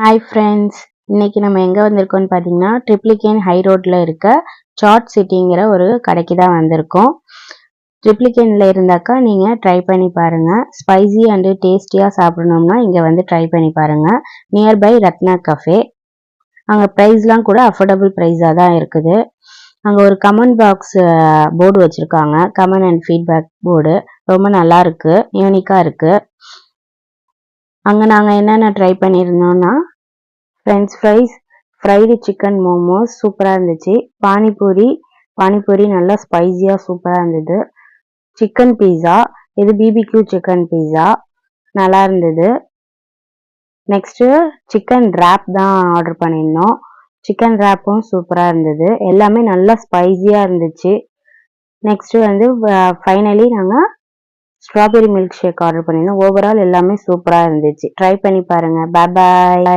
Hi friends, இன்னைக்கு நம்ம எங்க வந்திருக்கோம்னு பாத்தீங்கன்னா ட்ரிப்ளிகேன் ஹை ரோட்ல இருக்க சாட் சிட்டிங்கிற ஒரு கடைக்கு தான் வந்திருக்கோம். ட்ரிப்ளிகேன்ல இருந்தாக்கா நீங்க ட்ரை பண்ணி பாருங்க. ஸ்பைசி அண்ட் டேஸ்டியா சாப்பிடணும்னா இங்க வந்து ட்ரை பண்ணி பாருங்க. Nearby Rathna cafe. அங்க பிரைஸ்லாம் கூட அஃபோர்டபுள் பிரைஸா தான் இருக்குது. அங்க ஒரு கமெண்ட் பாக்ஸ் போர்டு வச்சிருக்காங்க. கமெண்ட் அண்ட் ஃபீட்பேக் போர்டு ரொம்ப நல்லா இருக்கு, யூனிக்கா இருக்கு. அங்க நாங்க என்னென்ன ட்ரை பண்ணியிருந்தோம்னா French fries, fried chicken momos சூப்பராக இருந்துச்சு. பானிபூரி நல்லா ஸ்பைஸியாக சூப்பராக இருந்தது. சிக்கன் பீஸா, இது பிபிக்யூ சிக்கன் பீஸா நல்லா இருந்தது. நெக்ஸ்ட்டு சிக்கன் ரேப் தான் ஆர்டர் பண்ணியிருந்தோம். சிக்கன் ரேப்பும் சூப்பராக இருந்தது. எல்லாமே நல்லா ஸ்பைஸியாக இருந்துச்சு. நெக்ஸ்ட்டு வந்து ஃபைனலி நாங்கள் ஸ்ட்ராபெரி மில்க் ஷேக் ஆர்டர் பண்ணியிருந்தோம். ஓவரால் எல்லாமே சூப்பராக இருந்துச்சு. ட்ரை பண்ணி பாருங்கள். பாய்.